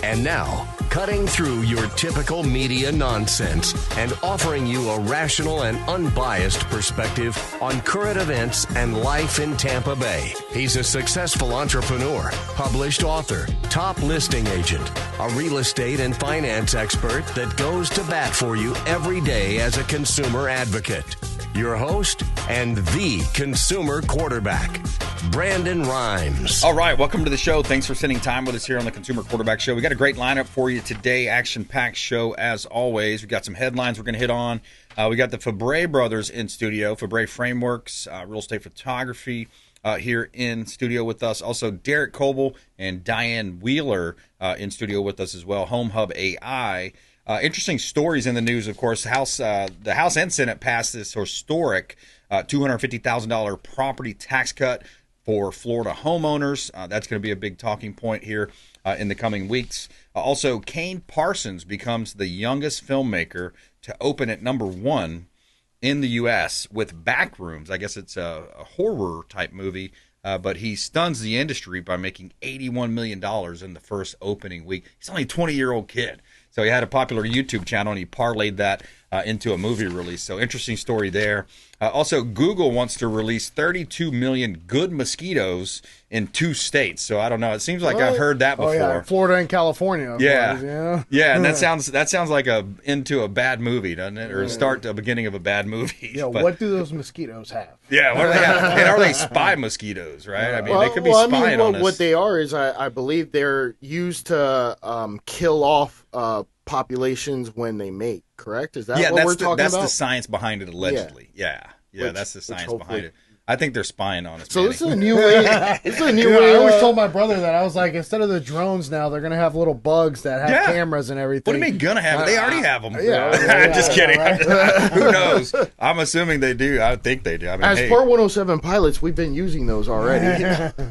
And now, cutting through your typical media nonsense and offering you a rational and unbiased perspective on current events and life in Tampa Bay. He's a successful entrepreneur, published author, top listing agent, a real estate and finance expert that goes to bat for you every day as a consumer advocate. Your host and the consumer quarterback, Brandon Rimes. All right, welcome to the show. Thanks for spending time with us here on the Consumer Quarterback Show. We got a great lineup for you today, action-packed show as always. We got some headlines we're going to hit on. We got the Febre brothers in studio, Febre Frameworks, real estate photography here in studio with us. Also, Derek Kobel and Dianne Wheeler in studio with us as well, Home Hub AI. Interesting stories in the news, of course. The House and Senate passed this historic $250,000 property tax cut for Florida homeowners. That's going to be a big talking point here in the coming weeks. Also, Kane Parsons becomes the youngest filmmaker to open at number 1 in the U.S. with Backrooms. I guess it's a horror-type movie, but he stuns the industry by making $81 million in the first opening week. He's only a 20-year-old kid. So he had a popular YouTube channel, and he parlayed that into a movie release. So interesting story there. Also, Google wants to release 32 million good mosquitoes in 2 states. So I don't know. It seems like I've heard that before. Oh, yeah. Florida and California. Yeah. And that sounds like into a bad movie, doesn't it? Or start the beginning of a bad movie. Yeah. What do those mosquitoes have? Yeah. What do they have? And are they spy mosquitoes? Right. I mean, they could be spying on us. What they are is, I believe they're used to kill off populations when they mate. Correct? Is that what we're talking about? That's the science behind it, allegedly. Yeah, that's the science behind it. I think they're spying on us. So this is a new way. This is a new way. I always told my brother that. I was like, instead of the drones now, they're going to have little bugs that have cameras and everything. What do you mean going to have? They already have them. Just kidding. Right? Who knows? I'm assuming they do. I think they do. I mean, As Part 107 pilots, we've been using those already.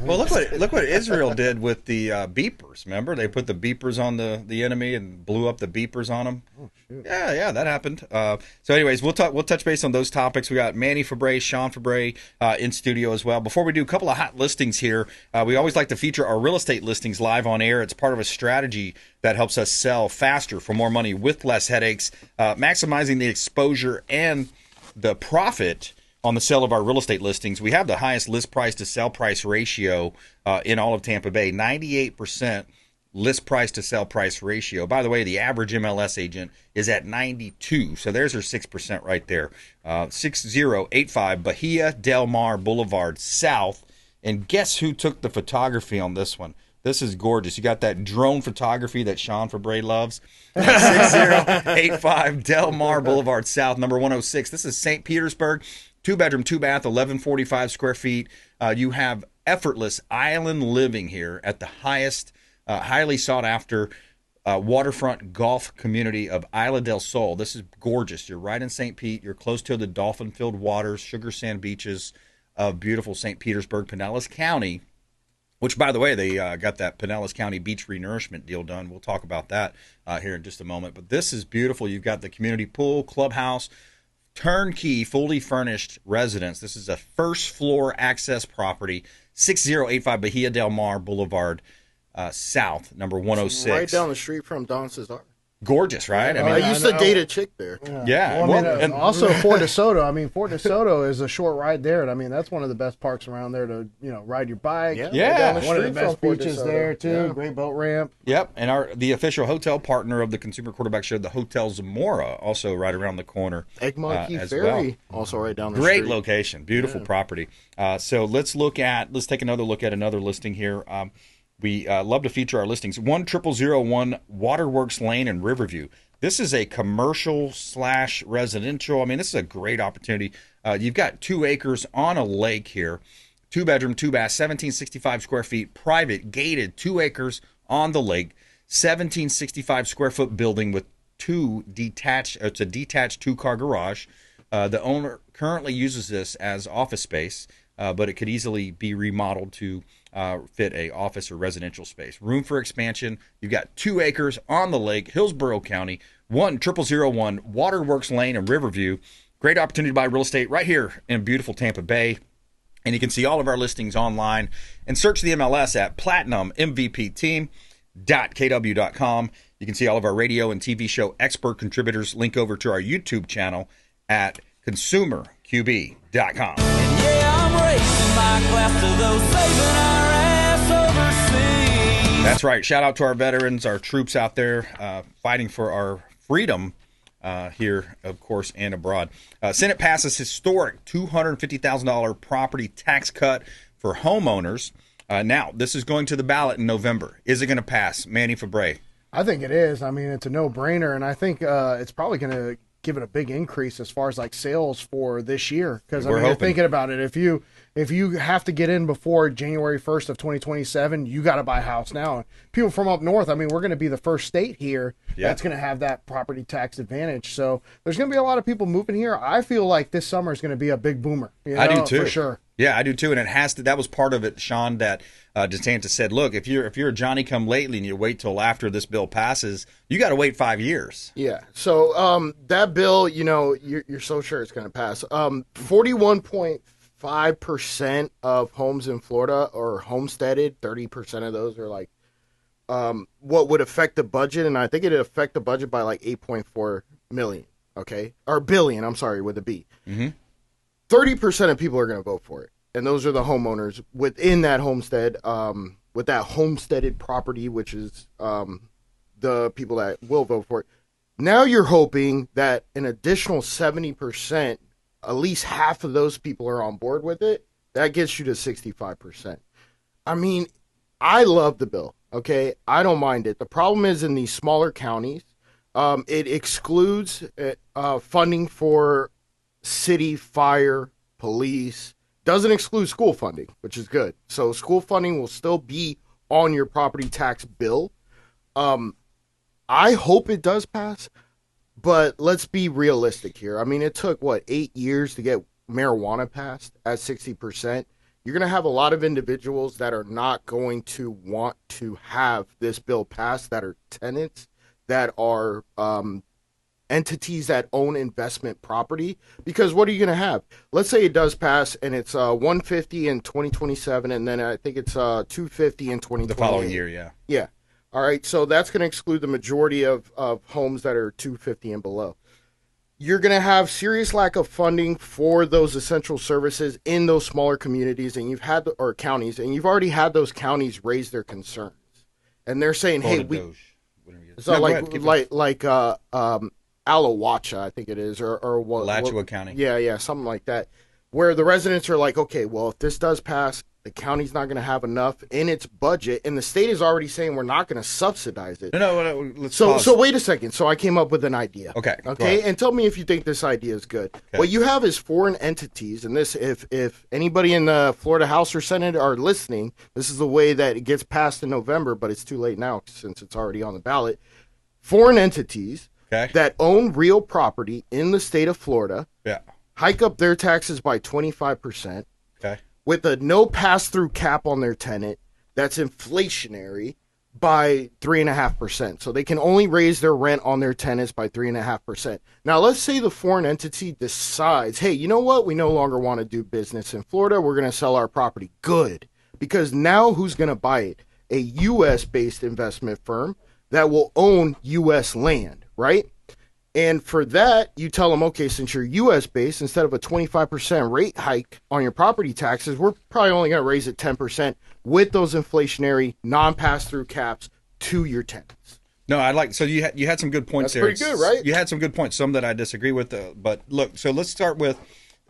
Well, look what Israel did with the beepers. Remember, they put the beepers on the enemy and blew up the beepers on them. Oh, shoot. Yeah, that happened. So, anyways, we'll touch base on those topics. We got Manny Febre, Sean Febre in studio as well. Before we do, a couple of hot listings here. We always like to feature our real estate listings live on air. It's part of a strategy that helps us sell faster for more money with less headaches, maximizing the exposure and the profit on the sale of our real estate listings. We have the highest list price to sell price ratio in all of Tampa Bay, 98% list price to sell price ratio. By the way, the average MLS agent is at 92. So there's our 6% right there. 6085 Bahia Del Mar Boulevard South. And guess who took the photography on this one? This is gorgeous. You got that drone photography that Sean Febre loves. 6085 Del Mar Boulevard South, number 106. This is St. Petersburg. 2-bedroom, 2-bath, 1145 square feet. You have effortless island living here at the highly sought after waterfront golf community of Isla del Sol. This is gorgeous. You're right in St. Pete. You're close to the dolphin-filled waters, sugar sand beaches of beautiful St. Petersburg, Pinellas County, which, by the way, they got that Pinellas County beach renourishment deal done. We'll talk about that here in just a moment. But this is beautiful. You've got the community pool, clubhouse, turnkey, fully furnished residence. This is a first-floor access property, 6085 Bahia Del Mar Boulevard South, number 106. Right down the street from Don Cesar. Gorgeous, right? I used to date a chick there. Yeah. And also Fort DeSoto. I mean, Fort DeSoto is a short ride there. And I mean, that's one of the best parks around there to, ride your bike. Yeah. One of the best beaches there, too. Yeah. Great boat ramp. Yep. And the official hotel partner of the Consumer Quarterback Show, the Hotel Zamora, also right around the corner. Egmont Key Ferry, also right down the street. Great location. Beautiful property. So let's take another look at another listing here. We love to feature our listings. 10001 Waterworks Lane in Riverview. This is a commercial/residential. I mean, this is a great opportunity. You've got 2 acres on a lake here. 2-bedroom, 2-bath, 1765 square feet, private, gated, 2 acres on the lake, 1765 square foot building with it's a detached 2-car garage. The owner currently uses this as office space, but it could easily be remodeled to fit a office or residential space. Room for expansion. You've got 2 acres on the lake, Hillsborough County, 10001 Waterworks Lane in Riverview. Great opportunity to buy real estate right here in beautiful Tampa Bay. And you can see all of our listings online and search the MLS at Platinum MVP Team. consumerqb.kw.com. You can see all of our radio and TV show expert contributors. Link over to our YouTube channel at consumerqb.com. That's right. Shout out to our veterans, our troops out there fighting for our freedom here, of course, and abroad. Senate passes historic $250,000 property tax cut for homeowners. Now, this is going to the ballot in November. Is it going to pass? Manny Febre. I think it is. I mean, it's a no-brainer, and I think it's probably going to give it a big increase as far as like sales for this year. Because I mean, you're thinking about it. If you have to get in before January 1st of 2027, you got to buy a house now. People from up north, I mean, we're going to be the first state here that's going to have that property tax advantage. So there's going to be a lot of people moving here. I feel like this summer is going to be a big boomer. I do too, for sure. Yeah, I do too, and it has to. That was part of it, Sean. That DeSantis said, "Look, if you're a Johnny come lately and you wait till after this bill passes, you got to wait 5 years." Yeah. So that bill, you're so sure it's going to pass. 41.5% of homes in Florida are homesteaded. 30% of those are like what would affect the budget, and I think it'd affect the budget by like 8.4 million. Okay, or billion. I'm sorry, with a B. 30% of people are going to vote for it, and those are the homeowners within that homestead, with that homesteaded property, which is the people that will vote for it. Now you're hoping that an additional 70%, at least half of those people are on board with it. That gets you to 65%. I mean, I love the bill, okay? I don't mind it. The problem is in these smaller counties, it excludes funding for city, fire, police, doesn't exclude school funding, which is good. So school funding will still be on your property tax bill. I hope it does pass, but let's be realistic here. I mean, it took, 8 years to get marijuana passed at 60%. You're going to have a lot of individuals that are not going to want to have this bill passed, that are tenants, that are entities that own investment property, because what are you going to have? Let's say it does pass and it's 150 in 2027, and then I think it's 250 in 2028. The following year, yeah. Yeah. All right, so that's going to exclude the majority of homes that are 250 and below. You're going to have serious lack of funding for those essential services in those smaller communities, and or counties, and you've already had those counties raise their concerns, and they're saying, "Hey, Alawacha, I think it is, or what? Alachua County. Yeah, something like that. Where the residents are like, okay, well, if this does pass, the county's not going to have enough in its budget, and the state is already saying we're not going to subsidize it. No, let's so pause. So wait a second. So I came up with an idea. Okay, and tell me if you think this idea is good. Okay. What you have is foreign entities, and this, if anybody in the Florida House or Senate are listening, this is the way that it gets passed in November, but it's too late now since it's already on the ballot. Foreign entities that own real property in the state of Florida, hike up their taxes by 25%, with a no pass-through cap on their tenant that's inflationary by 3.5%. So they can only raise their rent on their tenants by 3.5%. Now, let's say the foreign entity decides, hey, you know what? We no longer want to do business in Florida. We're going to sell our property. Good. Because now who's going to buy it? A U.S.-based investment firm that will own U.S. land, right? And for that, you tell them, okay, since you're U.S.-based, instead of a 25% rate hike on your property taxes, we're probably only going to raise it 10% with those inflationary non-pass-through caps to your tenants. No, so you had some good points there. That's pretty good, right? You had some good points, some that I disagree with. But look, so let's start with,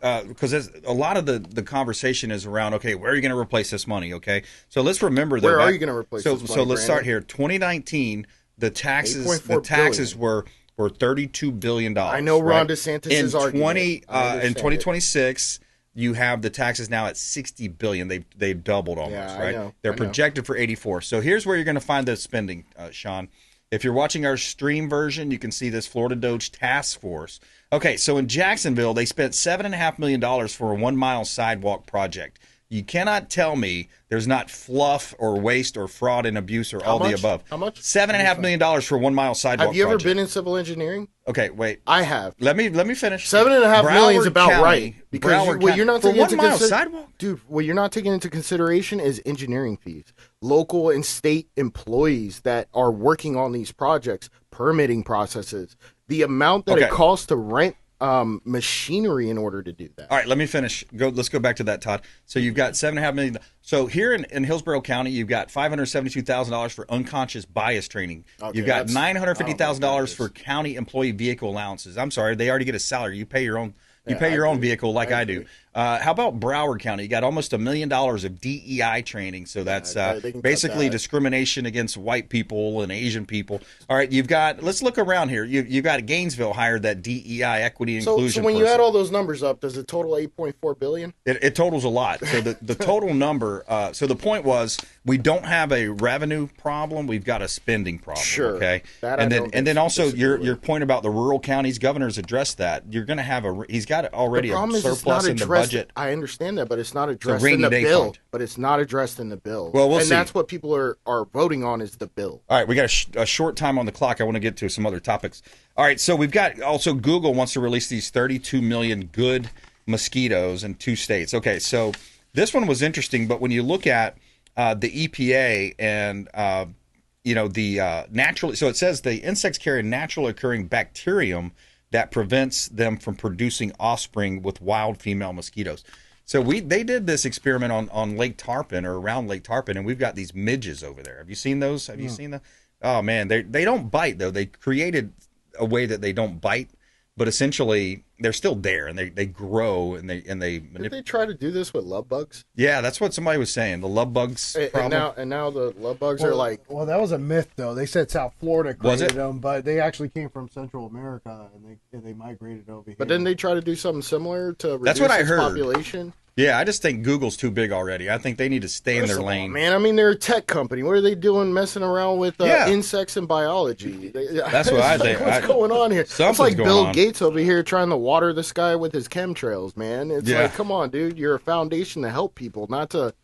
because a lot of the conversation is around, okay, where are you going to replace this money, okay? So let's remember that. Where are you going to replace this money, So let's start here. 2019, the taxes were $32 billion. I know Ron DeSantis is arguing. In 2026, you have the taxes now at $60 billion. They've doubled almost, right? I know. They're projected for 84. So here's where you're going to find the spending, Sean. If you're watching our stream version, you can see this Florida Doge Task Force. Okay, so in Jacksonville, they spent $7.5 million for a 1-mile sidewalk project. You cannot tell me there's not fluff or waste or fraud and abuse or all the above. How much? $7.5 million for 1 mile sidewalk. Have you ever project. been in civil engineering? Okay, wait. I have. Let me finish. $7.5 million is about County, right because what you're not for taking 1 into mile sidewalk. Dude, what you're not taking into consideration is engineering fees. Local and state employees that are working on these projects, permitting processes, the amount that it costs to rent machinery in order to do that. All right, let me finish. Let's go back to that, Todd. So you've got $7.5 million. So here in Hillsborough County, you've got $572,000 for unconscious bias training. Okay, you've got $950,000 for county employee vehicle allowances. I'm sorry, they already get a salary. You pay your own. You pay your own vehicle like I do. How about Broward County? You got almost $1 million of DEI training. So that's basically discrimination against white people and Asian people. All right, you've got, let's look around here. You've got Gainesville hired that DEI equity and inclusion So when person. you add all those numbers up, does it total $8.4 billion? It totals a lot. So the total number, so the point was we don't have a revenue problem. We've got a spending problem. Sure. Okay. And then also your point about the rural counties, governor's addressed that. You're going to have he's got already a surplus in the budget. I understand that, but it's not addressed in the bill. Fund. But it's not addressed in the bill. Well, we'll see. That's what people are voting on is the bill. All right, we got a short time on the clock. I want to get to some other topics. All right, so we've got also Google wants to release these 32 million good mosquitoes in 2 states. Okay, so this one was interesting, but when you look at the EPA and the naturally, so it says the insects carry a naturally occurring bacterium that prevents them from producing offspring with wild female mosquitoes. So they did this experiment on Lake Tarpon or around Lake Tarpon, and we've got these midges over there. Have you seen those? Have you seen them? Oh man, they don't bite though. They created a way that they don't bite, but essentially they're still there and they grow and they Did they try to do this with love bugs? Yeah, that's what somebody was saying. The love bugs problem. And now the love bugs are like. Well, that was a myth though. They said South Florida created them, but they actually came from Central America and they migrated over here. But didn't they try to do something similar to reduce that's what I heard. Population? Yeah, I just think Google's too big already. I think they need to stay in their lane. Man, I mean, they're a tech company. What are they doing messing around with insects and biology? That's what I think. What's going on here? It's like Bill Gates over here trying to water the sky with his chemtrails, man. It's like, come on, dude. You're a foundation to help people, not to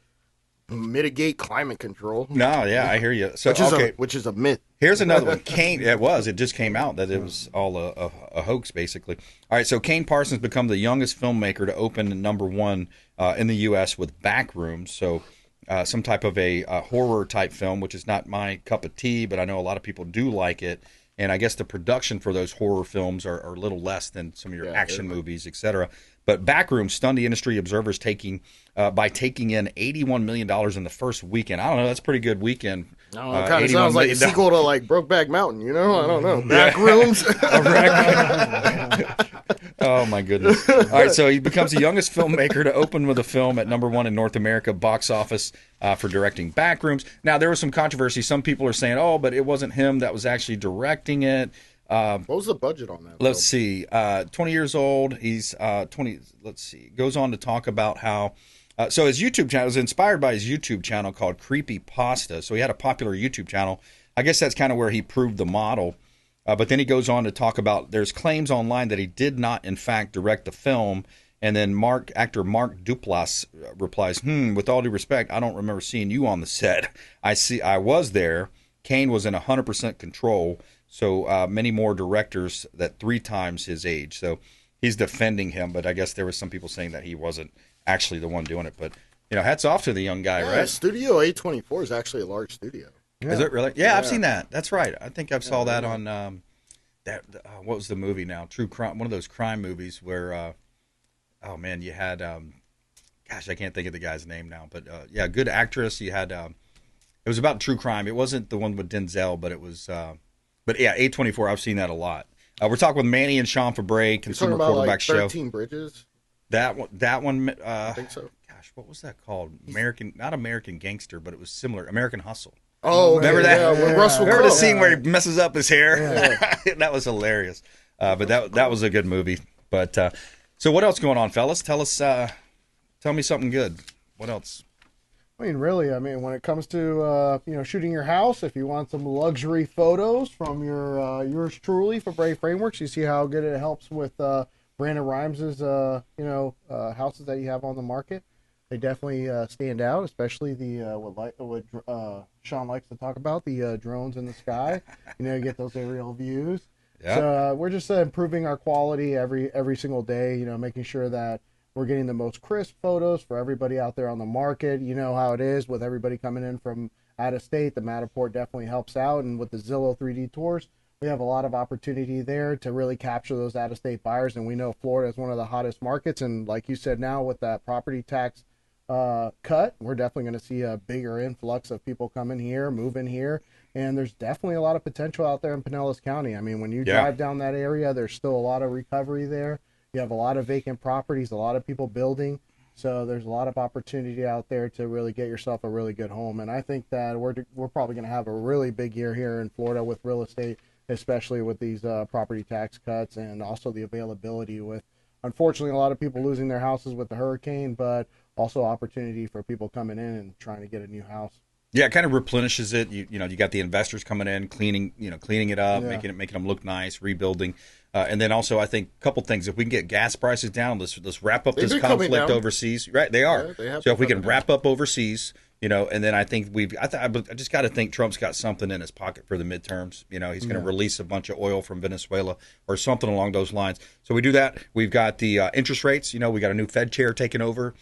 mitigate climate control. No, yeah, I hear you. So, which is a myth. Here's another one. It just came out that it was all a hoax, basically. All right, so Kane Parsons become the youngest filmmaker to open #1 in the U.S. with Backrooms. So some type of a horror type film, which is not my cup of tea, but I know a lot of people do like it. And I guess the production for those horror films are a little less than some of your action movies, et cetera. But Backrooms stunned the industry observers by taking in $81 million in the first weekend. I don't know. That's a pretty good weekend. No, it kind of sounds like a sequel to like Brokeback Mountain, you know? I don't know. Backrooms. Oh, my goodness. All right, so he becomes the youngest filmmaker to open with a film at #1 in North America box office for directing Backrooms. Now, there was some controversy. Some people are saying, but it wasn't him that was actually directing it. What was the budget on that? Let's see. 20 years old. He's 20. Let's see. Goes on to talk about how. So his YouTube channel was inspired by his YouTube channel called Creepy Pasta. So he had a popular YouTube channel. I guess that's kind of where he proved the model. But then he goes on to talk about there's claims online that he did not, in fact, direct the film. And then actor Mark Duplass replies, with all due respect, I don't remember seeing you on the set. I was there. Kane was in 100% control. So many more directors that 3 times his age. So he's defending him, but I guess there was some people saying that he wasn't actually the one doing it. But, hats off to the young guy, right? Studio A24 is actually a large studio. Yeah. Is it really? Yeah, I've seen that. That's right. I think I saw that on what was the movie now? True Crime, one of those crime movies where, you had, I can't think of the guy's name now. But, good actress. You had, it was about true crime. It wasn't the one with Denzel, but it was... A24, I've seen that a lot. We're talking with Manny and Sean Febre, Consumer Quarterback Show. 13 Bridges? That one. I think so. Gosh, what was that called? Not American Gangster, but it was similar. American Hustle. Oh, remember that? Yeah, with Russell remember Crowe. the scene where he messes up his hair? Yeah. That was hilarious. But that was a good movie. But so what else going on, fellas? Tell me something good. What else? I mean, really, when it comes to, shooting your house, if you want some luxury photos from yours truly for Febre Frameworks, you see how good it helps with Brandon Rimes' houses that you have on the market. they definitely stand out, especially the what Sean likes to talk about, the drones in the sky. You get those aerial views. Yep. So we're just improving our quality every single day, making sure that we're getting the most crisp photos for everybody out there on the market. You know how it is with everybody coming in from out of state. The Matterport definitely helps out, and with the Zillow 3D tours, we have a lot of opportunity there to really capture those out-of-state buyers, and we know Florida is one of the hottest markets, and like you said, now with that property tax cut, we're definitely going to see a bigger influx of people coming here, moving here, and there's definitely a lot of potential out there in Pinellas County. I mean, when you drive down that area, there's still a lot of recovery there. You have a lot of vacant properties, a lot of people building, so there's a lot of opportunity out there to really get yourself a really good home, and I think that we're probably going to have a really big year here in Florida with real estate, especially with these property tax cuts, and also the availability with, unfortunately, a lot of people losing their houses with the hurricane, but also opportunity for people coming in and trying to get a new house. Yeah, it kind of replenishes it. You got the investors coming in, cleaning it up, making them look nice, rebuilding, and then also I think a couple things. If we can get gas prices down, let's wrap up this conflict overseas. Right, they are. Yeah, so if we can wrap up overseas, and then I think I just got to think Trump's got something in his pocket for the midterms. He's going to release a bunch of oil from Venezuela or something along those lines. So we do that. We've got the interest rates. We got a new Fed chair taking over.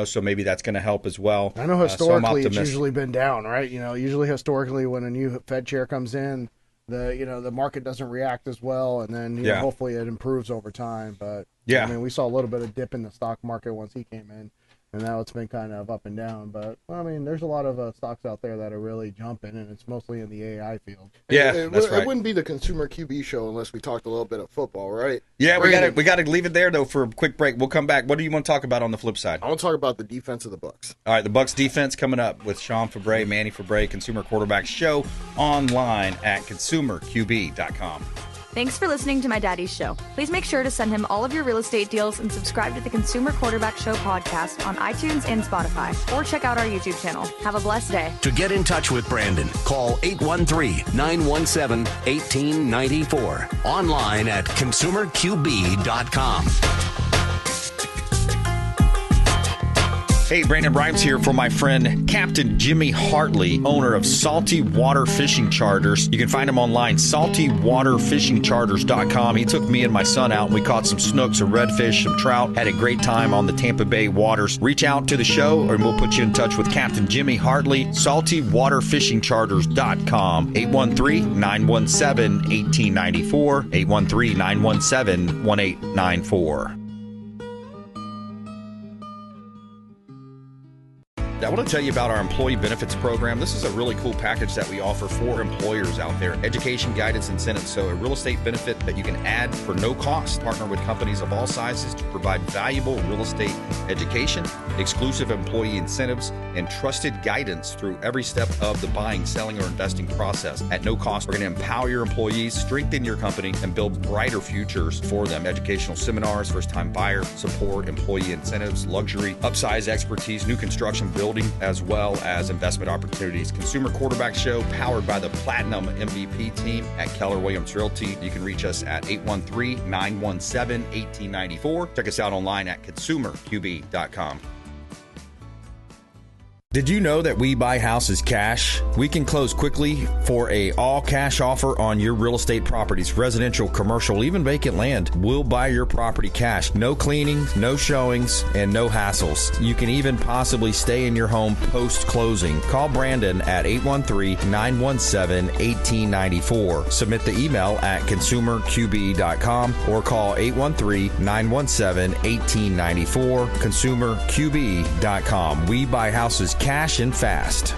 So maybe that's going to help as well. I know historically it's usually been down, right? Usually historically when a new Fed chair comes in, the market doesn't react as well, and then hopefully it improves over time. But I mean, we saw a little bit of dip in the stock market once he came in, and now it's been kind of up and down. But I mean, there's a lot of stocks out there that are really jumping, and it's mostly in the AI field. Yeah, that's right. It wouldn't be the Consumer QB show unless we talked a little bit of football, right? Yeah, we got to leave it there though for a quick break. We'll come back. What do you want to talk about on the flip side? I want to talk about the defense of the Bucs. All right, the Bucs defense coming up with Sean Febre, Manny Febre, Consumer Quarterback Show, online at consumerqb.com. Thanks for listening to my daddy's show. Please make sure to send him all of your real estate deals and subscribe to the Consumer Quarterback Show podcast on iTunes and Spotify, or check out our YouTube channel. Have a blessed day. To get in touch with Brandon, call 813-917-1894. Online at consumerqb.com. Hey, Brandon Rimes here for my friend Captain Jimmy Hartley, owner of Salty Water Fishing Charters. You can find him online, saltywaterfishingcharters.com. He took me and my son out, and we caught some snooks, some redfish, some trout. Had a great time on the Tampa Bay waters. Reach out to the show, and we'll put you in touch with Captain Jimmy Hartley, saltywaterfishingcharters.com, 813-917-1894, 813-917-1894. I want to tell you about our employee benefits program. This is a really cool package that we offer for employers out there. Education, guidance, incentives. So a real estate benefit that you can add for no cost. Partner with companies of all sizes to provide valuable real estate education, exclusive employee incentives, and trusted guidance through every step of the buying, selling, or investing process. At no cost, we're going to empower your employees, strengthen your company, and build brighter futures for them. Educational seminars, first-time buyer support, employee incentives, luxury, upsize expertise, new construction, building, as well as investment opportunities. Consumer Quarterback Show, powered by the Platinum MVP team at Keller Williams Realty. You can reach us at 813-917-1894. Check us out online at consumerqb.com. Did you know that we buy houses cash? We can close quickly for a all-cash offer on your real estate properties, residential, commercial, even vacant land. We'll buy your property cash. No cleaning, no showings, and no hassles. You can even possibly stay in your home post-closing. Call Brandon at 813-917-1894. Submit the email at consumerqb.com or call 813-917-1894, consumerqb.com. We buy houses cash and fast.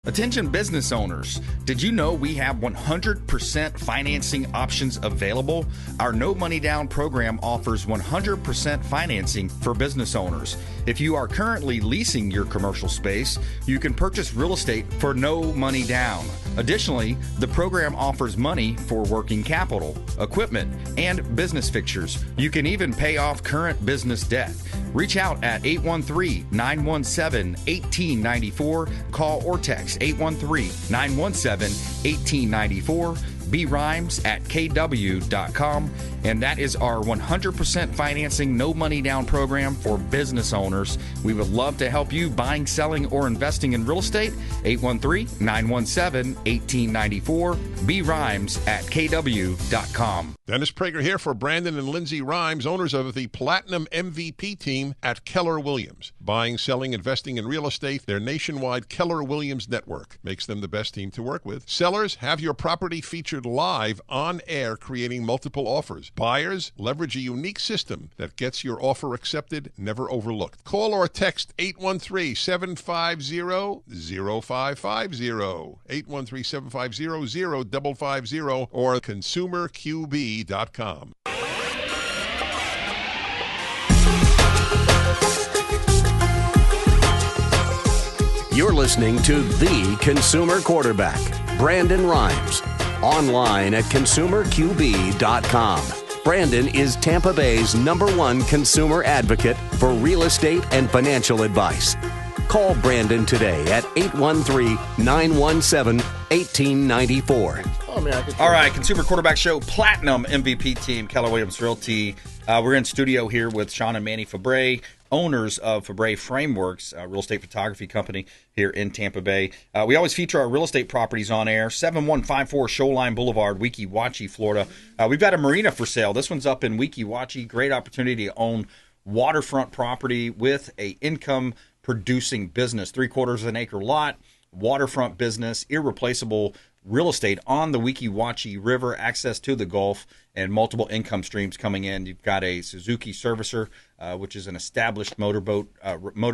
Attention business owners, did you know we have 100% financing options available? Our no money down program offers 100% financing for business owners. If you are currently leasing your commercial space, you can purchase real estate for no money down. Additionally, the program offers money for working capital, equipment, and business fixtures. You can even pay off current business debt. Reach out at 813-917-1894. Call or text 813-917-1894. brimes@kw.com. And that is our 100% financing, no money down program for business owners. We would love to help you buying, selling, or investing in real estate. 813-917-1894. brimes@kw.com. Dennis Prager here for Brandon and Lindsay Rimes, owners of the Platinum MVP team at Keller Williams. Buying, selling, investing in real estate, their nationwide Keller Williams network makes them the best team to work with. Sellers, have your property featured live on air, creating multiple offers. Buyers, leverage a unique system that gets your offer accepted, never overlooked. Call or text 813-750-0550, 813-750-0550, or consumerqb.com. You're listening to The Consumer Quarterback, Brandon Rimes. Online at consumerqb.com. Brandon is Tampa Bay's #1 consumer advocate for real estate and financial advice. Call Brandon today at 813-917-1894. All right, Consumer Quarterback Show, Platinum MVP team, Keller Williams Realty. We're in studio here with Sean and Manny Febre, owners of Febre Frameworks, a real estate photography company here in Tampa Bay. We always feature our real estate properties on air. 7154 Shoreline Boulevard, Weeki Wachee, Florida. We've got a marina for sale. This one's up in Weeki Wachee. Great opportunity to own waterfront property with a income-producing business. 3/4 of an acre lot, waterfront business, irreplaceable real estate on the Weeki Wachee River, access to the Gulf, and multiple income streams coming in. You've got a Suzuki Servicer, which is an established motor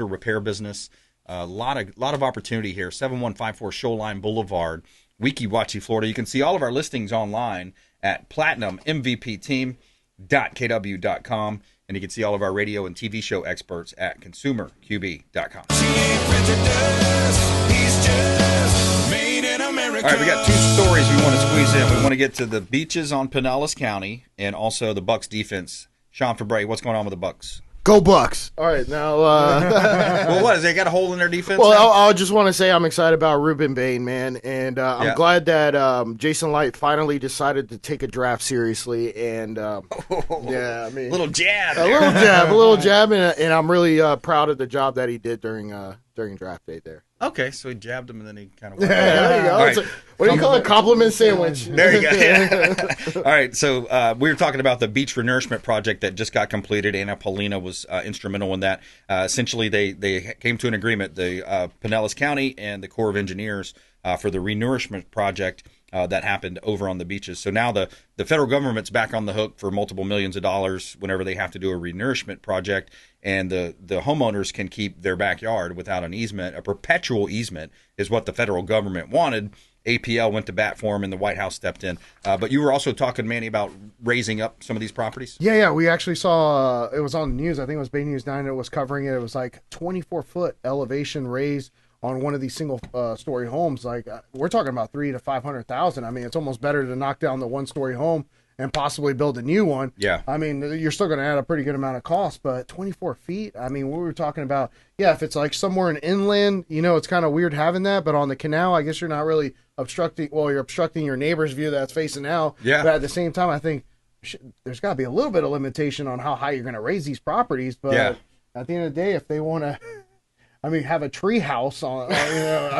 repair business. A lot of opportunity here. 7154 Shoreline Boulevard, Weeki Wachee, Florida. You can see all of our listings online at platinummvpteam.kw.com, and you can see all of our radio and TV show experts at consumerqb.com. All right, we got two stories we want to squeeze in. We want to get to the beaches on Pinellas County and also the Bucs defense. Sean Febre, what's going on with the Bucs? Go Bucs! All right, now. Well, what? Has they got a hole in their defense? Well, I just want to say I'm excited about Ruben Bain, man, and I'm glad that Jason Light finally decided to take a draft seriously. And yeah, I mean, a little jab, and I'm really proud of the job that he did during draft day there. Okay, so he jabbed him and then he kind of went. Yeah, there you go. Right. What do you call it? Compliment sandwich. There you go. Yeah. All right, so we were talking about the beach renourishment project that just got completed. Anna Paulina was instrumental in that. Essentially, they came to an agreement, the Pinellas County and the Corps of Engineers, for the renourishment project that happened over on the beaches. So now the federal government's back on the hook for multiple millions of dollars whenever they have to do a renourishment project, and the homeowners can keep their backyard without an easement. A perpetual easement is what the federal government wanted. APL went to bat for them, and the White House stepped in. But you were also talking, Manny, about raising up some of these properties? Yeah. We actually saw, it was on the news. I think it was Bay News 9 that was covering it. It was like 24-foot elevation raise on one of these single-story homes. Like, we're talking about $300,000 to $500,000. I mean, it's almost better to knock down the one-story home and possibly build a new one. Yeah. I mean, you're still going to add a pretty good amount of cost, but 24 feet, I mean, we were talking about, if it's like somewhere in inland, it's kind of weird having that, but on the canal, I guess you're not really obstructing, you're obstructing your neighbor's view that's facing out. Yeah. But at the same time, I think there's got to be a little bit of limitation on how high you're going to raise these properties, but at the end of the day, if they want to, have a tree house on,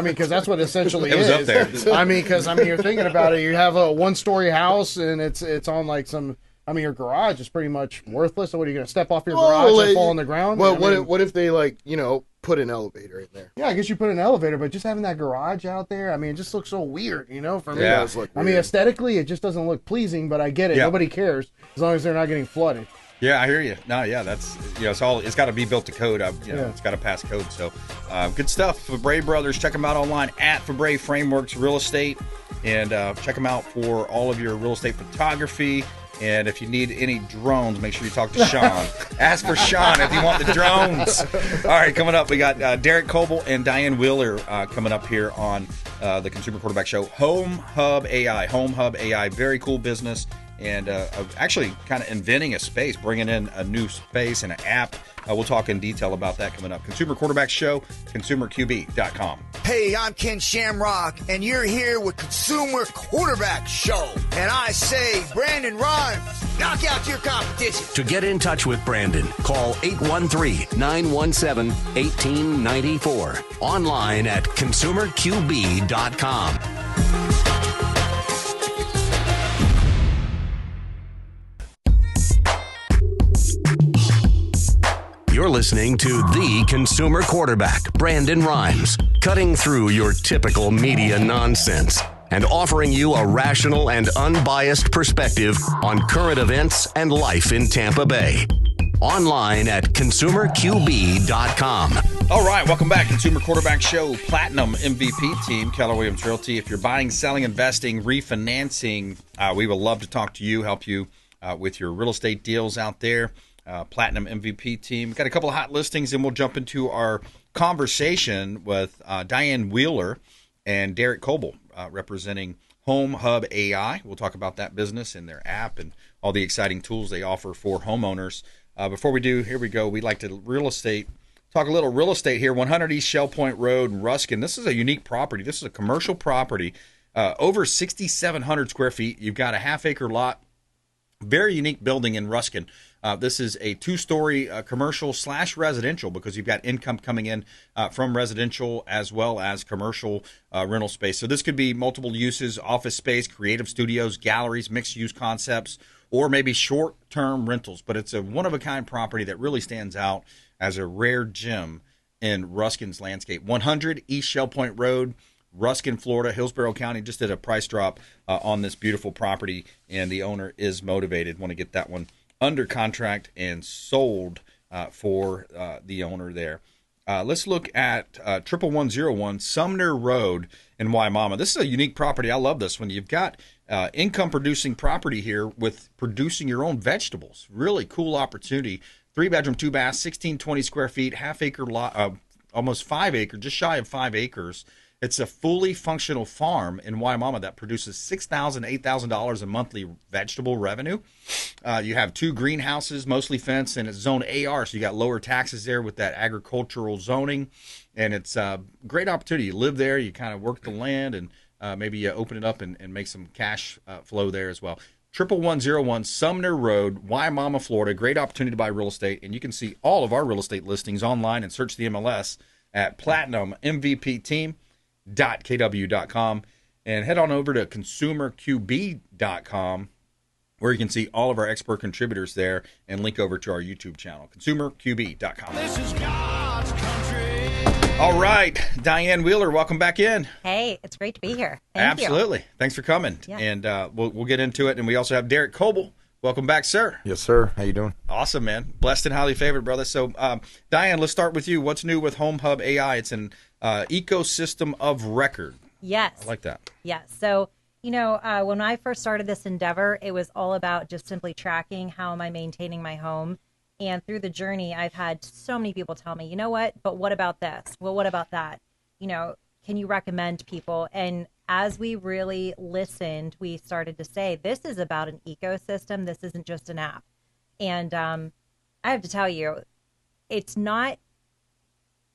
because that's what essentially it was is. Up there. Because you're thinking about it, you have a one-story house and it's on like some, your garage is pretty much worthless. So what, are you going to step off your garage and fall on the ground? Well, what if they put an elevator in there? Yeah, I guess you put an elevator, but just having that garage out there, it just looks so weird, for me. Yeah. Aesthetically, it just doesn't look pleasing, but I get it. Yeah. Nobody cares as long as they're not getting flooded. Yeah, I hear you. No, that's it's got to be built to code. It's got to pass code. So, good stuff. Febre Brothers, check them out online at Febre Frameworks Real Estate, and check them out for all of your real estate photography. And if you need any drones, make sure you talk to Sean. Ask for Sean if you want the drones. All right, coming up, we got Derek Kobel and Dianne Wheeler coming up here on the Consumer Quarterback Show. Home Hub AI, very cool business. and actually kind of inventing a space, bringing in a new space and an app. We'll talk in detail about that coming up. Consumer Quarterback Show, consumerqb.com. Hey, I'm Ken Shamrock, and you're here with Consumer Quarterback Show. And I say, Brandon Rimes, knock out your competition. To get in touch with Brandon, call 813-917-1894. Online at consumerqb.com. You're listening to the Consumer Quarterback, Brandon Rimes, cutting through your typical media nonsense and offering you a rational and unbiased perspective on current events and life in Tampa Bay. Online at consumerqb.com. All right, welcome back. Consumer Quarterback Show, Platinum MVP team, Keller Williams Realty. If you're buying, selling, investing, refinancing, we would love to talk to you, help you with your real estate deals out there. Platinum MVP team. We've got a couple of hot listings, and we'll jump into our conversation with Dianne Wheeler and Derek Kobel, representing Home Hub AI. We'll talk about that business and their app and all the exciting tools they offer for homeowners. Before we do, here we go. We'd like to talk a little real estate here. 100 East Shell Point Road in Ruskin. This is a unique property. This is a commercial property, over 6,700 square feet. You've got a half-acre lot. Very unique building in Ruskin. This is a two-story commercial/residential because you've got income coming in from residential as well as commercial rental space. So this could be multiple uses, office space, creative studios, galleries, mixed-use concepts, or maybe short-term rentals. But it's a one-of-a-kind property that really stands out as a rare gem in Ruskin's landscape. 100 East Shell Point Road, Ruskin, Florida. Hillsborough County just did a price drop on this beautiful property, and the owner is motivated. Want to get that one under contract and sold for the owner there. Let's look at 11101 Sumner Road in Waimama. This is a unique property. I love this one. You've got income-producing property here with producing your own vegetables. Really cool opportunity. 3-bedroom, 2-bath, 1620 square feet, half-acre lot, almost 5 acres, just shy of 5 acres. It's a fully functional farm in Waimama that produces $6,000, $8,000 in monthly vegetable revenue. You have 2 greenhouses, mostly fenced, and it's zone AR, so you got lower taxes there with that agricultural zoning. And it's a great opportunity. You live there, you kind of work the land, and maybe you open it up and make some cash flow there as well. 11101 Sumner Road, Waimama, Florida. Great opportunity to buy real estate, and you can see all of our real estate listings online and search the MLS at Platinum MVP Team. .kw.com and head on over to consumerqb.com where you can see all of our expert contributors there and link over to our YouTube channel, consumerqb.com. This is God's country. All right, Dianne Wheeler, welcome back in. Hey, it's great to be here. Thank Absolutely. you. Thanks for coming. Yeah. And we'll get into it. And we also have Derek Kobel. Welcome back, sir. Yes, sir. How you doing? Awesome, man. Blessed and highly favored, brother. So, Dianne, let's start with you. What's new with Home Hub AI? It's an ecosystem of record. Yes. I like that. Yes. So, when I first started this endeavor, it was all about just simply tracking how am I maintaining my home. And through the journey, I've had so many people tell me, you know what, but what about this? Well, what about that? Can you recommend people? And as we really listened, we started to say, this is about an ecosystem. This isn't just an app. And I have to tell you, it's not,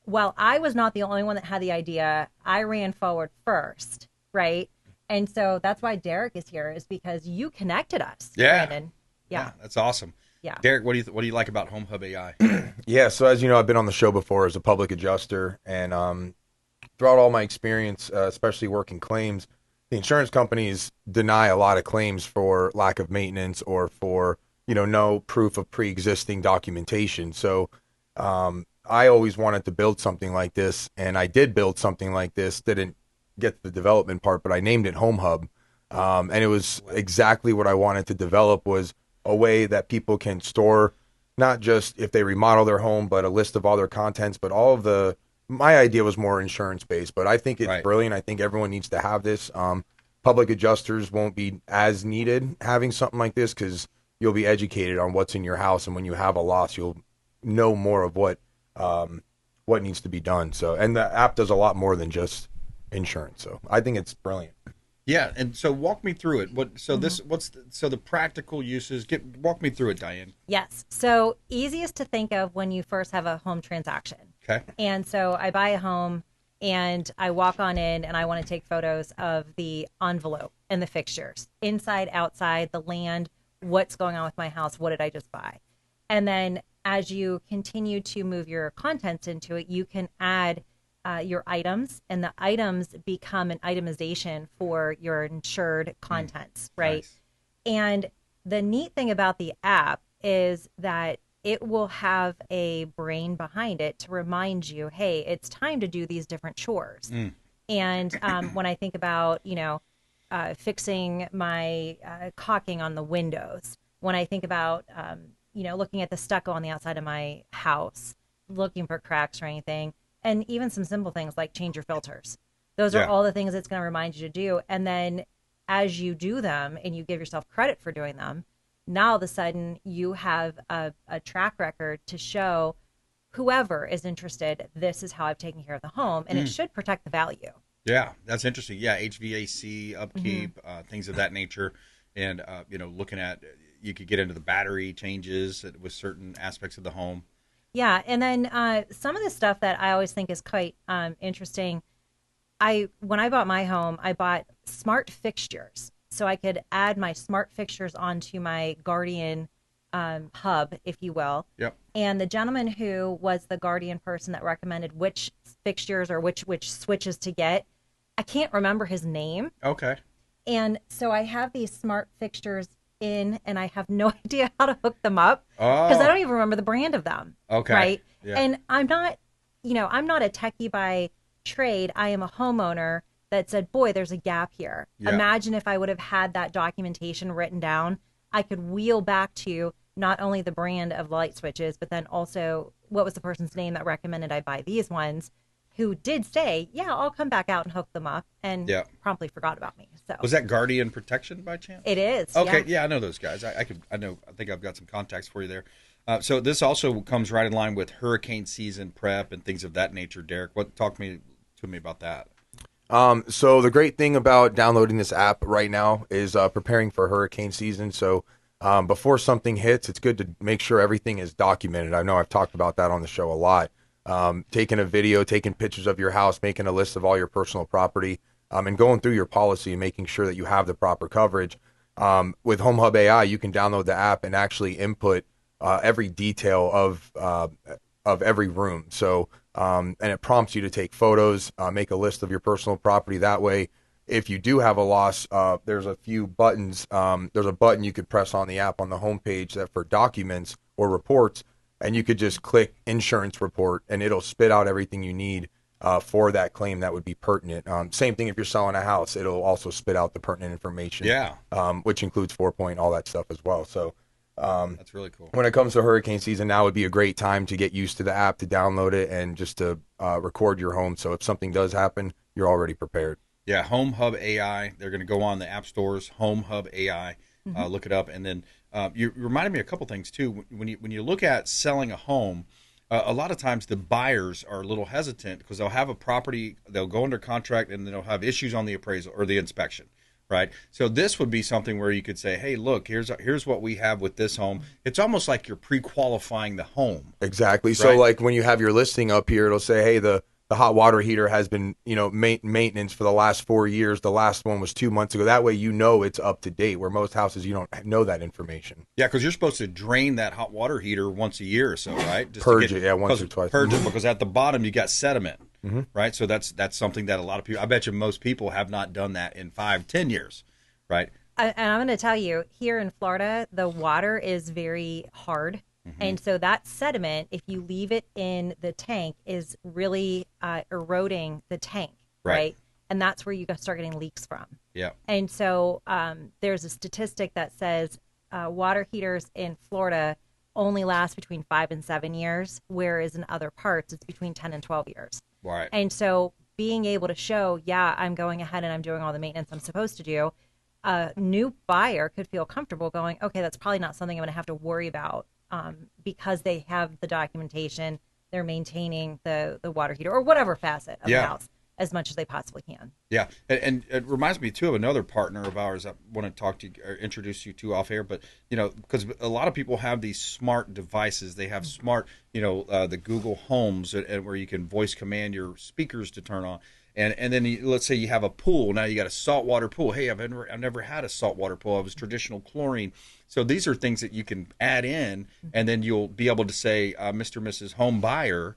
while I was not the only one that had the idea, I ran forward first, right? And so that's why Derek is here, is because you connected us, Brandon. Yeah, that's awesome. Yeah. Derek, what do you like about Home Hub AI? Yeah, so as you know, I've been on the show before as a public adjuster, and throughout all my experience, especially working claims, the insurance companies deny a lot of claims for lack of maintenance or for, no proof of pre-existing documentation. So I always wanted to build something like this, and I did build something like this. Didn't get to the development part, but I named it Home Hub, and it was exactly what I wanted to develop, was a way that people can store not just if they remodel their home, but a list of all their contents, but all of my idea was more insurance based, but I think it's brilliant. I think everyone needs to have this. Public adjusters won't be as needed having something like this because you'll be educated on what's in your house. And when you have a loss, you'll know more of what needs to be done. So, and the app does a lot more than just insurance. So I think it's brilliant. Yeah, and so walk me through it. So the practical uses? Walk me through it, Diane. Yes. So easiest to think of when you first have a home transaction. Okay. And so I buy a home and I walk on in and I want to take photos of the envelope and the fixtures, inside, outside, the land, what's going on with my house, what did I just buy? And then as you continue to move your contents into it, you can add your items, and the items become an itemization for your insured contents, right? Nice. And the neat thing about the app is that it will have a brain behind it to remind you, hey, it's time to do these different chores. And when I think about, fixing my caulking on the windows, when I think about, looking at the stucco on the outside of my house, looking for cracks or anything, and even some simple things like change your filters. Those are all the things it's going to remind you to do. And then as you do them and you give yourself credit for doing them, now all of a sudden you have a track record to show whoever is interested, this is how I've taken care of the home. And it should protect the value. Yeah, that's interesting. Yeah, HVAC, upkeep, things of that nature. And, looking at, you could get into the battery changes with certain aspects of the home. Yeah, and then some of the stuff that I always think is quite interesting, when I bought my home, I bought smart fixtures. So I could add my smart fixtures onto my Guardian hub, if you will. Yep. And the gentleman who was the Guardian person that recommended which fixtures or which switches to get, I can't remember his name. Okay. And so I have these smart fixtures in, and I have no idea how to hook them up because I don't even remember the brand of them. Okay. Right. Yeah. And I'm not a techie by trade. I am a homeowner that said, boy, there's a gap here. Yeah. Imagine if I would have had that documentation written down. I could wheel back to not only the brand of light switches, but then also what was the person's name that recommended I buy these ones, who did say, yeah, I'll come back out and hook them up, and promptly forgot about me. So was that Guardian Protection by chance? It is. Okay, yeah, I know those guys. I think I've got some contacts for you there. So this also comes right in line with hurricane season prep and things of that nature. Derek, talk to me about that. So the great thing about downloading this app right now is preparing for hurricane season. So before something hits, it's good to make sure everything is documented. I know I've talked about that on the show a lot. Taking a video, taking pictures of your house, making a list of all your personal property, and going through your policy and making sure that you have the proper coverage. With Home Hub AI, you can download the app and actually input every detail of every room. So, and it prompts you to take photos, make a list of your personal property. That way, if you do have a loss, there's a few buttons. There's a button you could press on the app on the homepage that for documents or reports, and you could just click insurance report, and it'll spit out everything you need for that claim that would be pertinent. Same thing if you're selling a house, it'll also spit out the pertinent information. Yeah. Which includes 4-point, all that stuff as well. So that's really cool. When it comes to hurricane season, now would be a great time to get used to the app, to download it, and just to record your home. So if something does happen, you're already prepared. Yeah, Home Hub AI. They're going to go on the app stores, Home Hub AI. Look it up. And then you reminded me a couple things, too. When you look at selling a home, a lot of times the buyers are a little hesitant because they'll have a property, they'll go under contract, and then they'll have issues on the appraisal or the inspection, right? So this would be something where you could say, hey, look, here's what we have with this home. It's almost like you're pre-qualifying the home. Exactly. Right? So like when you have your listing up here, it'll say, hey, the hot water heater has been, maintenance for the last 4 years. The last one was 2 months ago. That way, it's up to date, where most houses, you don't know that information. Yeah, because you're supposed to drain that hot water heater once a year or so, right? Just purge it, once or twice. Purge it, because at the bottom, you got sediment, right? So that's something that a lot of people, I bet you most people have not done that in 5-10 years, right? And I'm going to tell you, here in Florida, the water is very hard. And so that sediment, if you leave it in the tank, is really eroding the tank, right? And that's where you start getting leaks from. Yeah. And so there's a statistic that says water heaters in Florida only last between 5 and 7 years, whereas in other parts it's between 10 and 12 years. Right. And so being able to show, I'm going ahead and I'm doing all the maintenance I'm supposed to do, a new buyer could feel comfortable going, okay, that's probably not something I'm going to have to worry about. Because they have the documentation, they're maintaining the water heater or whatever facet of the house. as much as they possibly can. Yeah, and it reminds me too of another partner of ours I want to talk to you or introduce you to off air. But because a lot of people have these smart devices, they have smart, the Google Homes, and where you can voice command your speakers to turn on. And then let's say you have a pool. Now you got a saltwater pool. Hey, I've never had a saltwater pool. I was traditional chlorine. So these are things that you can add in, and then you'll be able to say, Mr. and Mrs. Home Buyer,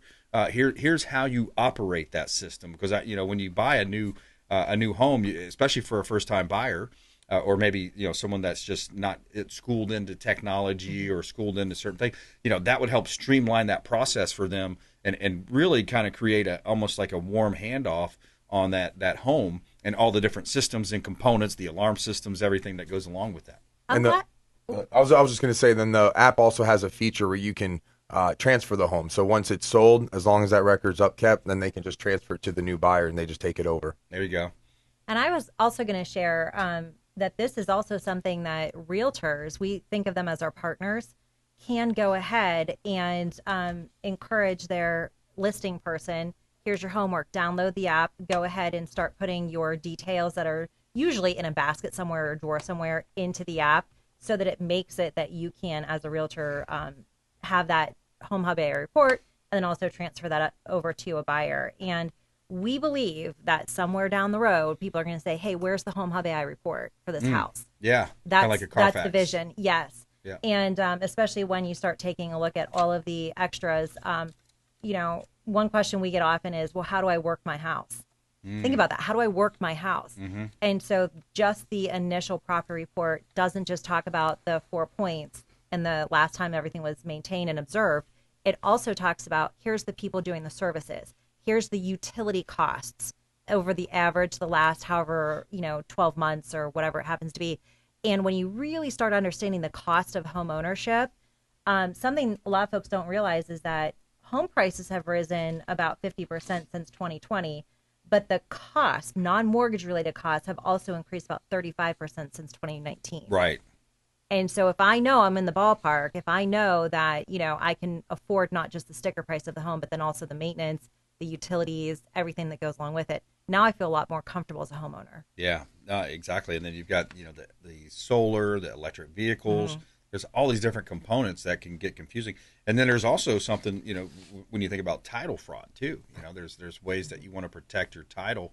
here's how you operate that system. Because when you buy a new home, especially for a first time buyer, or maybe someone that's just not schooled into technology or schooled into certain things, that would help streamline that process for them and really kind of create almost like a warm handoff on that home and all the different systems and components, the alarm systems, everything that goes along with that. And I was just going to say, then the app also has a feature where you can transfer the home. So once it's sold, as long as that record's upkept, then they can just transfer it to the new buyer and they just take it over. There you go. And I was also going to share that this is also something that realtors, we think of them as our partners, can go ahead and encourage their listing person. Here's your homework. Download the app. Go ahead and start putting your details that are usually in a basket somewhere or a drawer somewhere into the app, so that it makes it that you can, as a realtor, have that Home Hub AI report and then also transfer that over to a buyer. And we believe that somewhere down the road, people are going to say, hey, where's the Home Hub AI report for this house? Yeah, that's like a Carfax. That's the vision, yes. Yeah. And especially when you start taking a look at all of the extras, one question we get often is, well, how do I work my house? Think about that. How do I work my house? Mm-hmm. And so just the initial property report doesn't just talk about the 4 points and the last time everything was maintained and observed. It also talks about, here's the people doing the services. Here's the utility costs over the average, the last however, 12 months or whatever it happens to be. And when you really start understanding the cost of home ownership, something a lot of folks don't realize is that home prices have risen about 50% since 2020, but the costs, non-mortgage related costs, have also increased about 35% since 2019. Right. And so if I know I'm in the ballpark, if I know that, I can afford not just the sticker price of the home, but then also the maintenance, the utilities, everything that goes along with it, now I feel a lot more comfortable as a homeowner. Yeah, exactly. And then you've got, the solar, the electric vehicles. Mm-hmm. There's all these different components that can get confusing. And then there's also something, when you think about title fraud too, there's ways that you want to protect your title.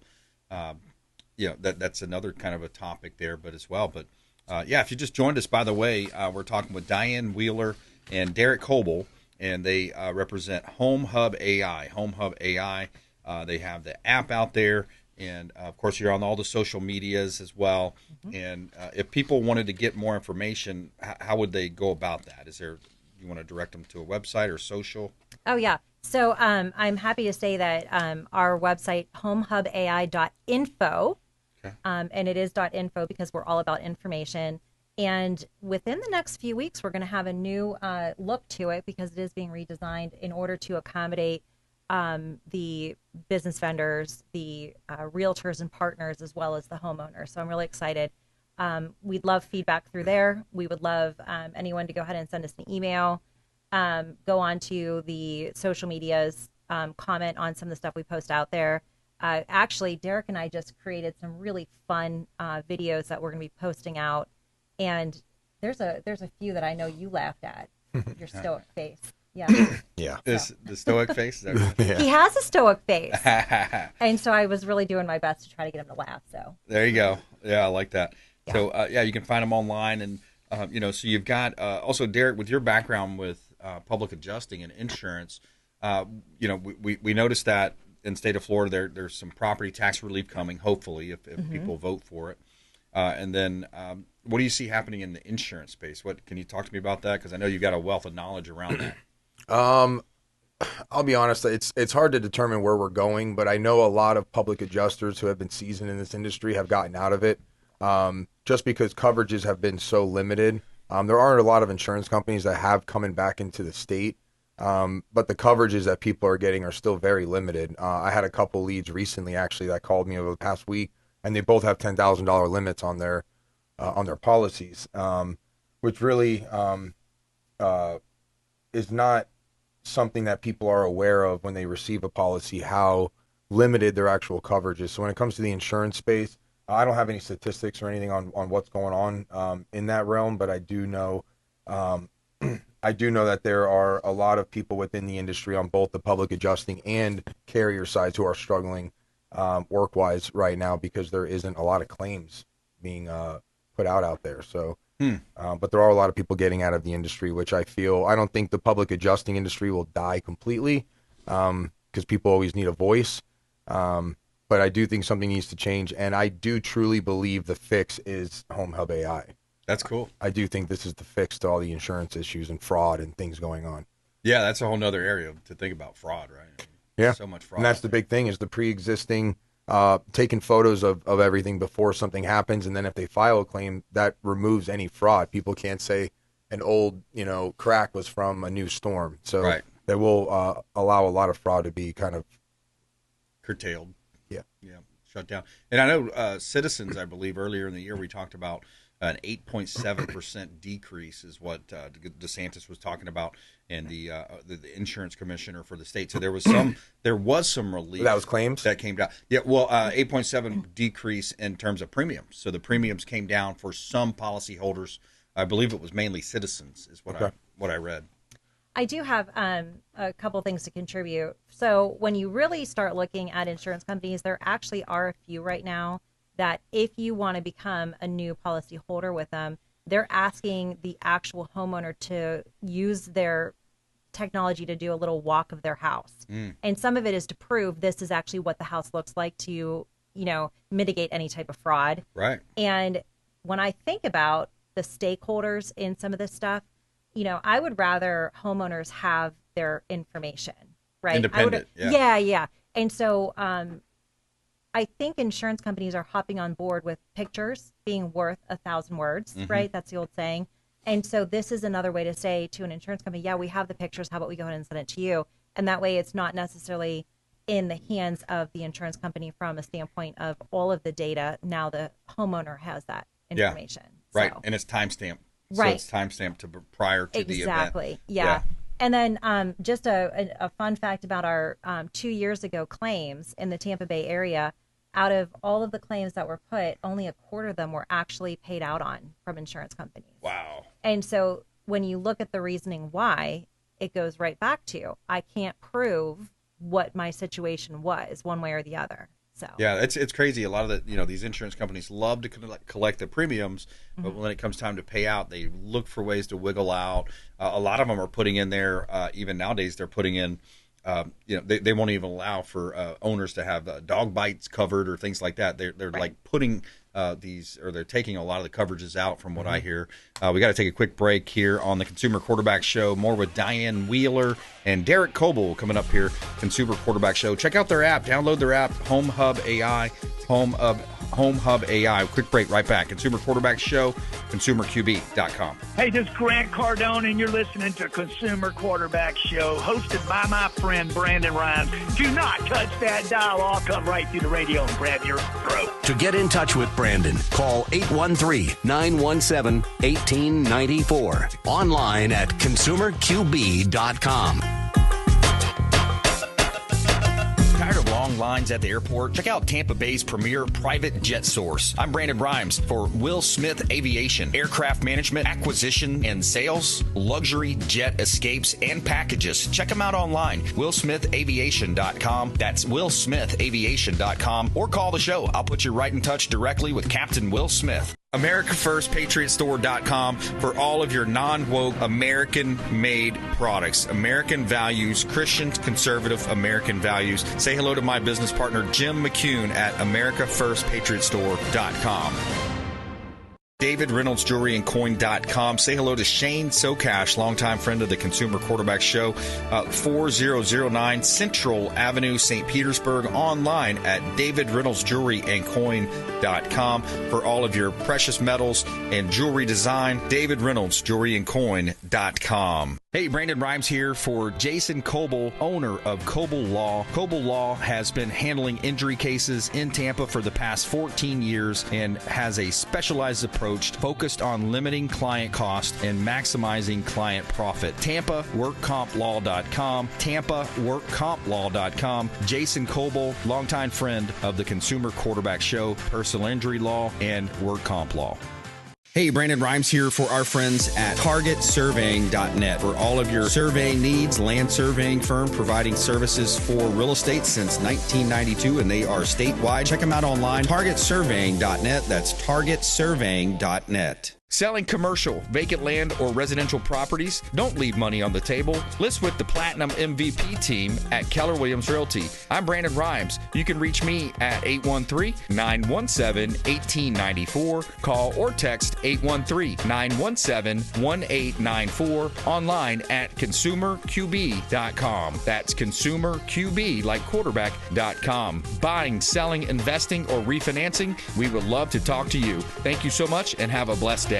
That's another kind of a topic there, but as well. But if you just joined us, by the way, we're talking with Dianne Wheeler and Derek Kobel, and they represent Home Hub AI. Home Hub AI, they have the app out there. And, of course, you're on all the social medias as well. Mm-hmm. And if people wanted to get more information, how would they go about that? You want to direct them to a website or social? Oh, yeah. So I'm happy to say that our website, homehubai.info, okay. And it is .info because we're all about information. And within the next few weeks, we're going to have a new look to it because it is being redesigned in order to accommodate the business vendors, the realtors and partners, as well as the homeowners. So I'm really excited. We'd love feedback through there. We would love anyone to go ahead and send us an email, go on to the social medias, comment on some of the stuff we post out there. Actually, Derek and I just created some really fun videos that we're going to be posting out. And there's a few that I know you laughed at, your stoic face. Yeah. Yeah. The stoic face? Yeah. He has a stoic face. And so I was really doing my best to try to get him to laugh. So there you go. Yeah, I like that. Yeah. So, you can find them online. And, so you've got also, Derek, with your background with public adjusting and insurance, we noticed that in the state of Florida, there's some property tax relief coming, hopefully, if mm-hmm. people vote for it. And then what do you see happening in the insurance space? Can you talk to me about that? Because I know you've got a wealth of knowledge around that. I'll be honest, it's hard to determine where we're going, but I know a lot of public adjusters who have been seasoned in this industry have gotten out of it just because coverages have been so limited. There aren't a lot of insurance companies that have coming back into the state, but the coverages that people are getting are still very limited. I had a couple leads recently, actually, that called me over the past week, and they both have $10,000 limits on their policies, which really is not something that people are aware of when they receive a policy, how limited their actual coverages. So when it comes to the insurance space, I don't have any statistics or anything on what's going on in that realm, but I do know that there are a lot of people within the industry on both the public adjusting and carrier sides who are struggling work-wise right now because there isn't a lot of claims being put out there. So, but there are a lot of people getting out of the industry, which I don't think the public adjusting industry will die completely because people always need a voice. But I do think something needs to change, and I do truly believe the fix is Home Hub AI. That's cool. I do think this is the fix to all the insurance issues and fraud and things going on. Yeah, that's a whole nother area to think about, fraud, right? Yeah. So much fraud. And that's the big thing is the pre-existing taking photos of everything before something happens, and then if they file a claim, that removes any fraud. People can't say an old, crack was from a new storm. So that will allow a lot of fraud to be kind of curtailed. Yeah, shut down. And I know Citizens, I believe earlier in the year we talked about an 8.7% decrease is what DeSantis was talking about, and the insurance commissioner for the state. So there was some relief. That was claims that came down. Yeah, well, 8.7 decrease in terms of premiums. So the premiums came down for some policyholders. I believe it was mainly Citizens, is what I read. I do have a couple things to contribute. So when you really start looking at insurance companies, there actually are a few right now that if you want to become a new policy holder with them, they're asking the actual homeowner to use their technology to do a little walk of their house. And some of it is to prove this is actually what the house looks like to, mitigate any type of fraud. Right. And when I think about the stakeholders in some of this stuff, I would rather homeowners have their information, right? Independent. Yeah. And so I think insurance companies are hopping on board with pictures being worth 1,000 words, right? That's the old saying. And so this is another way to say to an insurance company, yeah, we have the pictures. How about we go ahead and send it to you? And that way it's not necessarily in the hands of the insurance company from a standpoint of all of the data. Now the homeowner has that information. Yeah, right. So. And it's timestamped. Right. So it's timestamped prior to the event. Exactly. Yeah. And then just a fun fact about our 2 years ago claims in the Tampa Bay area, out of all of the claims that were put, only a quarter of them were actually paid out on from insurance companies. Wow. And so when you look at the reasoning why, it goes right back to, I can't prove what my situation was one way or the other. So yeah, it's crazy. A lot of these insurance companies love to collect the premiums, but when it comes time to pay out, they look for ways to wiggle out. A lot of them are putting in there, even nowadays, they're putting in, they won't even allow for owners to have dog bites covered or things like that. They're like putting they're taking a lot of the coverages out from what I hear. We got to take a quick break here on the Consumer Quarterback Show. More with Dianne Wheeler and Derek Kobel coming up here. Consumer Quarterback Show. Check out their app. Download their app, Home Hub AI. Home Hub AI. Quick break, right back. Consumer Quarterback Show, consumerqb.com. Hey, this is Grant Cardone, and you're listening to Consumer Quarterback Show, hosted by my friend Brandon Rimes. Do not touch that dial. I'll come right through the radio and grab your throat. To get in touch with Brandon, call 813-917-1894. Online at consumerqb.com. Tired of long lines at the airport? Check out Tampa Bay's premier private jet source. I'm Brandon Rimes for Will Smith Aviation. Aircraft management, acquisition, and sales, luxury jet escapes, and packages. Check them out online. WillSmithAviation.com. That's WillSmithAviation.com. Or call the show. I'll put you right in touch directly with Captain Will Smith. AmericaFirstPatriotStore.com for all of your non-woke, American-made products. American values, Christian, conservative American values. Say hello to my business partner, Jim McCune at AmericaFirstPatriotStore.com. DavidReynoldsJewelryAndCoin.com. Say hello to Shane Socash, longtime friend of the Consumer Quarterback Show, 4009 Central Avenue, St. Petersburg, online at DavidReynoldsJewelryAndCoin.com for all of your precious metals and jewelry design. DavidReynoldsJewelryAndCoin.com. Hey, Brandon Rimes here for Jason Kobel, owner of Kobel Law. Kobel Law has been handling injury cases in Tampa for the past 14 years and has a specialized approach focused on limiting client cost and maximizing client profit. TampaWorkCompLaw.com, TampaWorkCompLaw.com. Jason Kobel, longtime friend of the Consumer Quarterback Show, personal injury law, and work comp law. Hey, Brandon Rimes here for our friends at TargetSurveying.net. For all of your surveying needs, land surveying firm providing services for real estate since 1992, and they are statewide. Check them out online, TargetSurveying.net. That's TargetSurveying.net. Selling commercial, vacant land, or residential properties? Don't leave money on the table. List with the Platinum MVP team at Keller Williams Realty. I'm Brandon Rimes. You can reach me at 813-917-1894. Call or text 813-917-1894. Online at consumerqb.com. That's consumerqb, like quarterback.com. Buying, selling, investing, or refinancing? We would love to talk to you. Thank you so much and have a blessed day.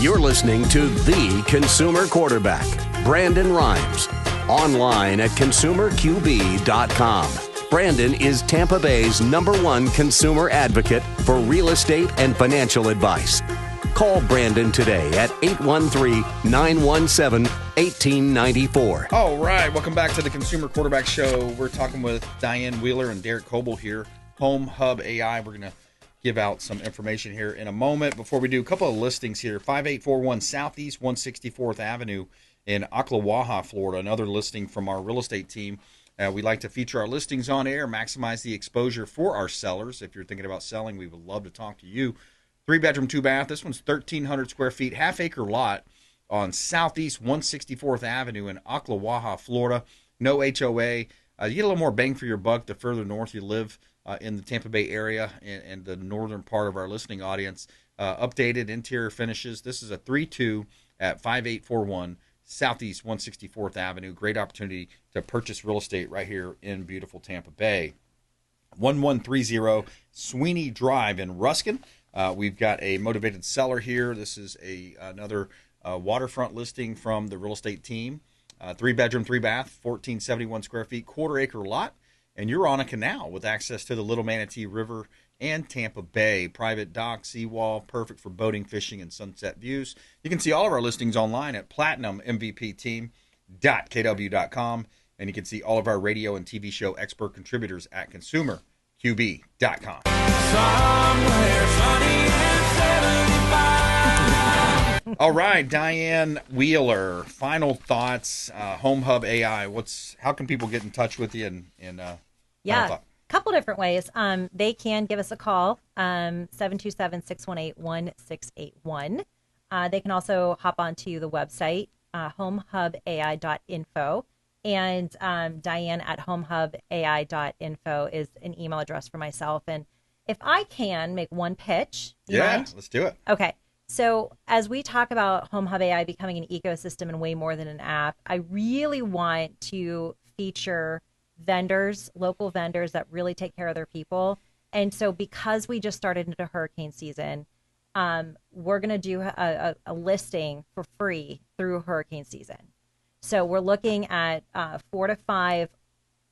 You're listening to The Consumer Quarterback, Brandon Rimes, online at consumerqb.com. Brandon is Tampa Bay's #1 consumer advocate for real estate and financial advice. Call Brandon today at 813-917-1894. All right, welcome back to the Consumer Quarterback Show. We're talking with Dianne Wheeler and Derek Kobel here, Home Hub AI. We're going to give out some information here in a moment. Before we do, a couple of listings here. 5841 Southeast 164th Avenue in Ocklawaha, Florida. Another listing from our real estate team. We like to feature our listings on air, maximize the exposure for our sellers. If you're thinking about selling, we would love to talk to you. 3-bedroom, 2-bath. This one's 1,300 square feet, half-acre lot on Southeast 164th Avenue in Ocklawaha, Florida. No HOA. You get a little more bang for your buck the further north you live in the Tampa Bay area and the northern part of our listening audience. Updated interior finishes. This is a 3-2 at 5841 Southeast 164th Avenue. Great opportunity to purchase real estate right here in beautiful Tampa Bay. 1130 Sweeney Drive in Ruskin. We've got a motivated seller here. This is another waterfront listing from the real estate team. 3-bedroom, 3-bath, 1,471 square feet, quarter-acre lot. And you're on a canal with access to the Little Manatee River and Tampa Bay. Private dock, seawall, perfect for boating, fishing, and sunset views. You can see all of our listings online at platinummvpteam.kw.com. And you can see all of our radio and TV show expert contributors at consumerqb.com. All right, Dianne Wheeler, final thoughts, Home Hub AI. How can people get in touch with you? A couple different ways. They can give us a call, 727-618-1681. They can also hop onto the website, homehubai.info. And Dianne at homehubai.info is an email address for myself. And if I can make one pitch. Mind? Let's do it. Okay. So as we talk about Home Hub AI becoming an ecosystem and way more than an app, I really want to feature vendors, local vendors that really take care of their people. And so because we just started into hurricane season, we're going to do a listing for free through hurricane season. So we're looking at 4 to 5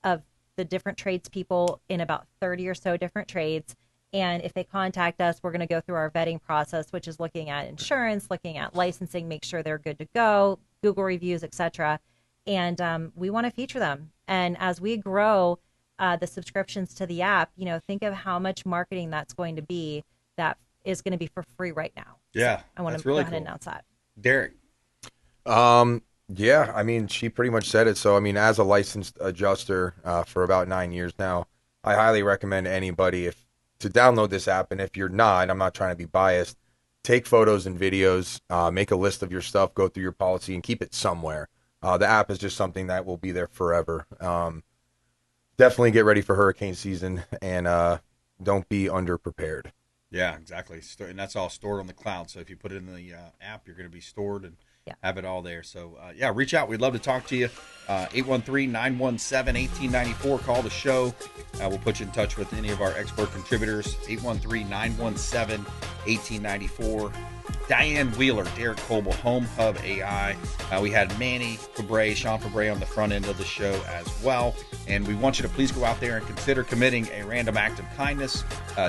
of the different tradespeople in about 30 or so different trades. And if they contact us, we're going to go through our vetting process, which is looking at insurance, looking at licensing, make sure they're good to go, Google reviews, etc. And we want to feature them. And as we grow the subscriptions to the app, think of how much marketing that's going to be that is going to be for free right now. Yeah, so I want to really go ahead and announce that. Derek. Yeah, I mean, she pretty much said it. So, I mean, as a licensed adjuster for about 9 years now, I highly recommend anybody to download this app. And if you're not, I'm not trying to be biased, take photos and videos, make a list of your stuff, go through your policy, and keep it somewhere. The app is just something that will be there forever. Definitely get ready for hurricane season and don't be underprepared. Yeah, exactly. And that's all stored on the cloud. So if you put it in the app, you're going to be stored and have it all there. So, reach out. We'd love to talk to you. 813-917-1894. Call the show. We'll put you in touch with any of our expert contributors. 813-917-1894. Dianne Wheeler, Derek Kobel, Home Hub AI. We had Manny, Sean Febre on the front end of the show as well. And we want you to please go out there and consider committing a random act of kindness.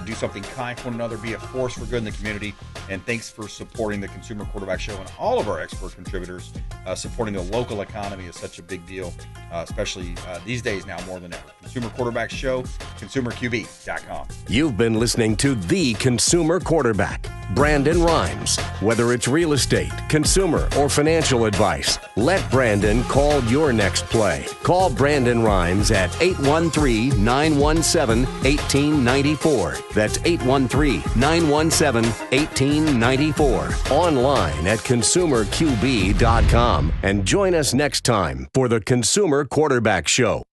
Do something kind for one another. Be a force for good in the community. And thanks for supporting the Consumer Quarterback Show and all of our expert contributors. Supporting the local economy is such a big deal, especially these days now more than ever. Consumer Quarterback Show, consumerqb.com. You've been listening to The Consumer Quarterback, Brandon Rimes. Whether it's real estate, consumer, or financial advice, let Brandon call your next play. Call Brandon Rimes at 813-917-1894. That's 813-917-1894. Online at consumerqb.com. And join us next time for the Consumer Quarterback Show.